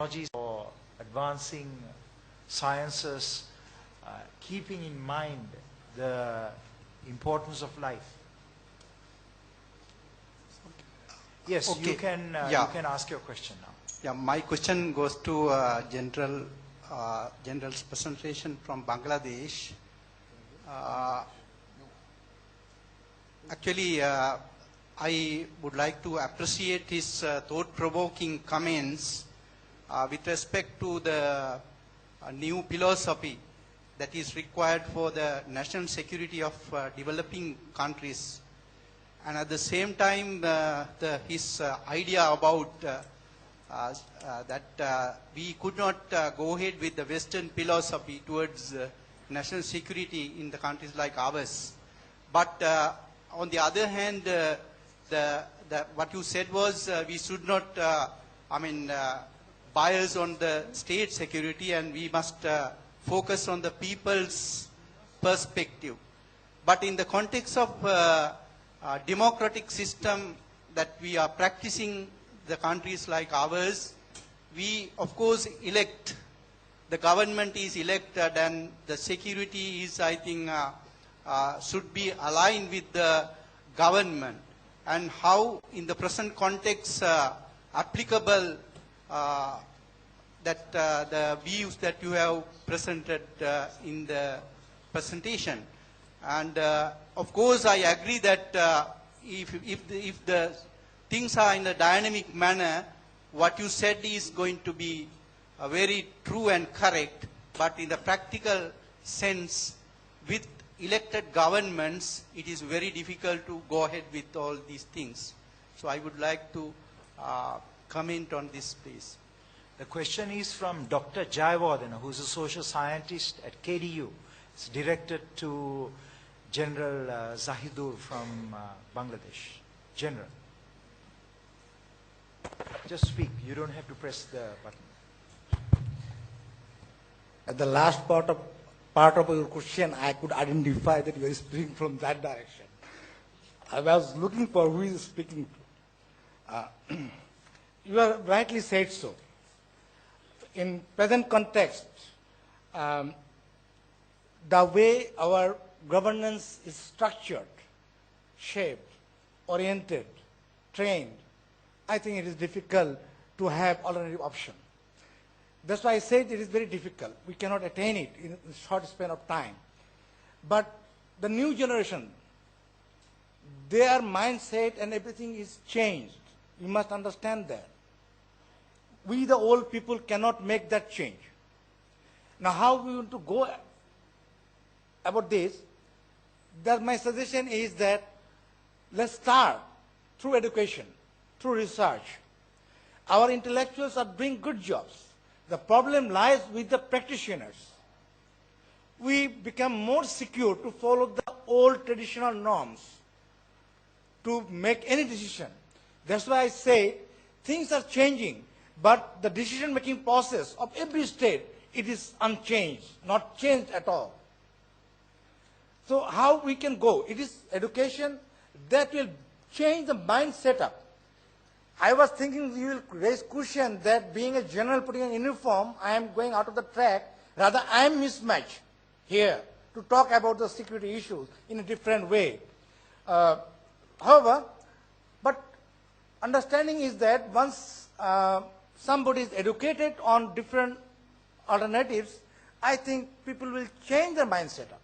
technologies for advancing sciences, keeping in mind the importance of life. Yes, Okay. you can ask your question now. Yeah, my question goes to General's presentation from Bangladesh. Actually, I would like to appreciate his thought-provoking comments with respect to the new philosophy that is required for the national security of developing countries. And at the same time, his idea about that we could not go ahead with the Western philosophy towards national security in the countries like ours. But on the other hand, what you said was we should not, bias on the state security, and we must focus on the people's perspective. But in the context of democratic system that we are practicing, the countries like ours, we of course elect, the government is elected, and the security is, I think, should be aligned with the government. And how in the present context applicable that the views that you have presented in the presentation. And of course I agree that if the things are in a dynamic manner, what you said is going to be very true and correct, but in the practical sense, with elected governments, it is very difficult to go ahead with all these things. So I would like to comment on this, please. The question is from Dr. Jayawardena, who is a social scientist at KDU. It's directed to General Zahidur from Bangladesh. General. Just speak. You don't have to press the button. At the last part of your question, I could identify that you are speaking from that direction. I was looking for who is speaking to. You have rightly said so. In present context, the way our governance is structured, shaped, oriented, trained, I think it is difficult to have alternative option. That's why I said it is very difficult. We cannot attain it in a short span of time. But the new generation, their mindset and everything is changed. You must understand that. We, the old people, cannot make that change. Now, how we want to go about this? That my suggestion is that let's start through education, through research. Our intellectuals are doing good jobs. The problem lies with the practitioners. We become more secure to follow the old traditional norms to make any decision. That's why I say things are changing, but the decision-making process of every state, it is unchanged, not changed at all. So how we can go? It is education that will change the mind setup. I was thinking you will raise question that being a general putting on uniform, I am going out of the track. Rather, I am mismatched here to talk about the security issues in a different way. However, but understanding is that once somebody is educated on different alternatives, I think people will change their mind setup.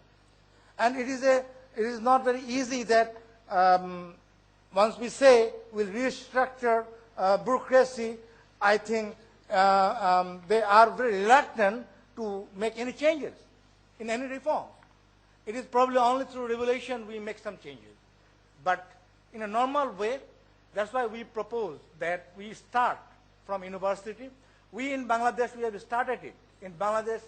And it is not very easy that once we say we'll restructure bureaucracy, I think they are very reluctant to make any changes in any reform. It is probably only through revolution we make some changes. But in a normal way, that's why we propose that we start from university. We in Bangladesh, we have started it. In Bangladesh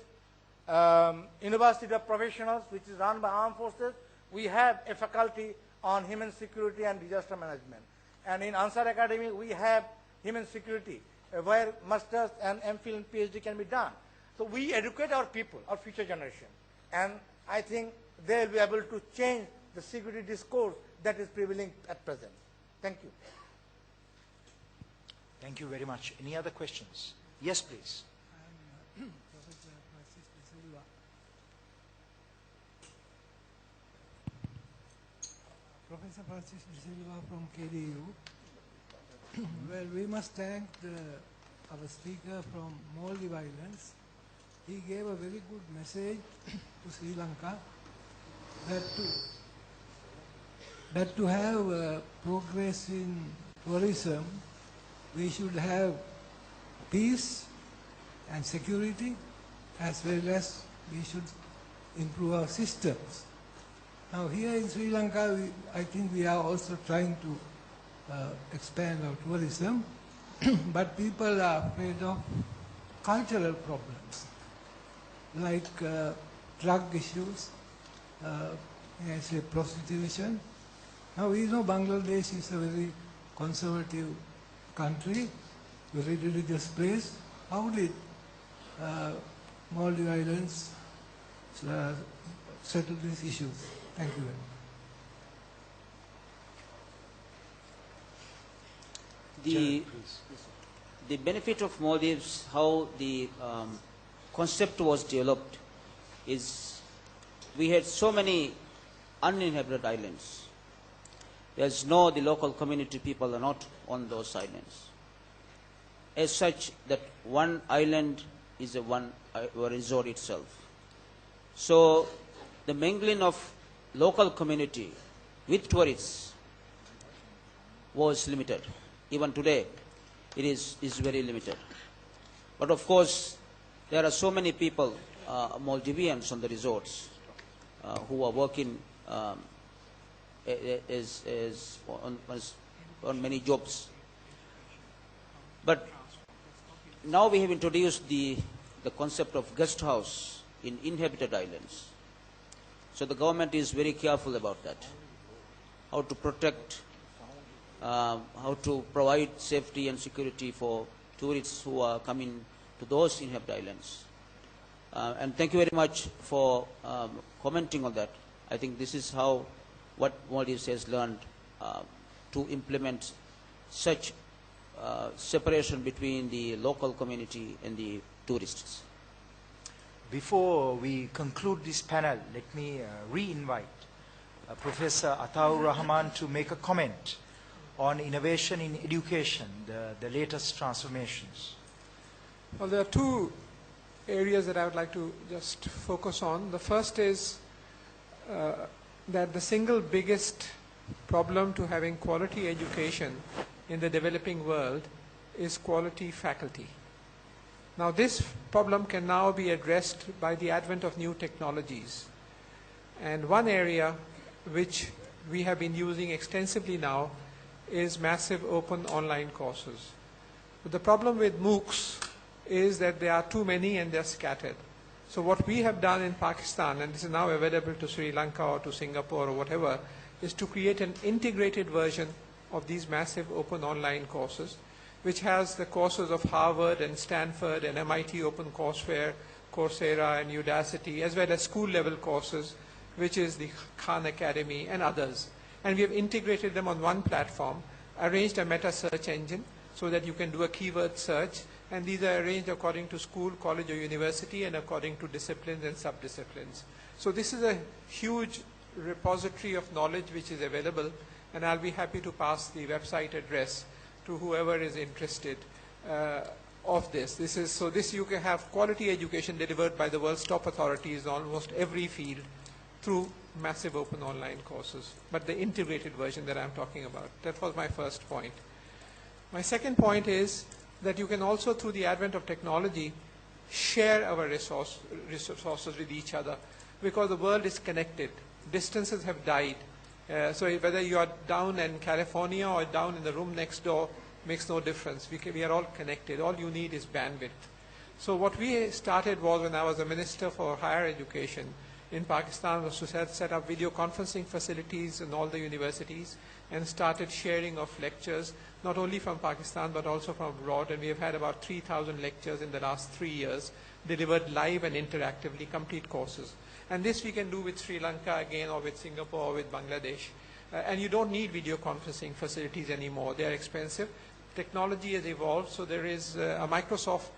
University of Professionals, which is run by Armed Forces, we have a faculty on human security and disaster management. And in Ansar Academy, we have human security, where masters and MPhil and PhD can be done. So we educate our people, our future generation. And I think they will be able to change the security discourse that is prevailing at present. Thank you. Thank you very much. Any other questions? Yes, please. Professor Francis De Silva. Professor Francis De Silva from KDU. Well, we must thank our speaker from Maldives Islands. He gave a very good message to Sri Lanka that to have progress in tourism, we should have peace and security, as well as we should improve our systems. Now here in Sri Lanka, I think we are also trying to expand our tourism, but people are afraid of cultural problems, like drug issues, prostitution. Now we know Bangladesh is a very conservative country, very religious place. How did Maldives Islands settle these issues? Thank you very much. The benefit of Maldives, how the concept was developed, is we had so many uninhabited islands. There's no, the local community people are not on those islands. As such, that one island is a one resort itself. So the mingling of local community with tourists was limited. Even today, it is very limited. But of course, there are so many people, Maldivians on the resorts, who are working on many jobs. But now we have introduced the concept of guest house in inhabited islands. So the government is very careful about that. How to protect, how to provide safety and security for tourists who are coming to those inhabited islands. And thank you very much for commenting on that. I think this is how what Maldives has learned to implement such separation between the local community and the tourists. Before we conclude this panel, let me re-invite Professor Ataur Rahman to make a comment on innovation in education, the latest transformations. Well, there are two areas that I would like to just focus on. The first is that the single biggest problem to having quality education in the developing world is quality faculty. Now this problem can now be addressed by the advent of new technologies. And one area which we have been using extensively now is massive open online courses. But the problem with MOOCs is that there are too many and they're scattered. So what we have done in Pakistan, and this is now available to Sri Lanka or to Singapore or whatever, is to create an integrated version of these massive open online courses, which has the courses of Harvard and Stanford and MIT OpenCourseWare, Coursera and Udacity, as well as school-level courses, which is the Khan Academy and others. And we have integrated them on one platform, arranged a meta search engine so that you can do a keyword search, and these are arranged according to school, college or university and according to disciplines and sub-disciplines. So this is a huge repository of knowledge which is available, and I'll be happy to pass the website address to whoever is interested of this. This you can have quality education delivered by the world's top authorities in almost every field through massive open online courses, but the integrated version that I'm talking about. That was my first point. My second point is that you can also, through the advent of technology, share our resources with each other, because the world is connected. Distances have died. So whether you are down in California or down in the room next door makes no difference. We are all connected. All you need is bandwidth. So what we started was, when I was a minister for higher education in Pakistan, was to set up video conferencing facilities in all the universities and started sharing of lectures, not only from Pakistan but also from abroad. And we have had about 3,000 lectures in the last 3 years, delivered live and interactively, complete courses. And this we can do with Sri Lanka again, or with Singapore, or with Bangladesh. And you don't need video conferencing facilities anymore. They are expensive. Technology has evolved, so there is a Microsoft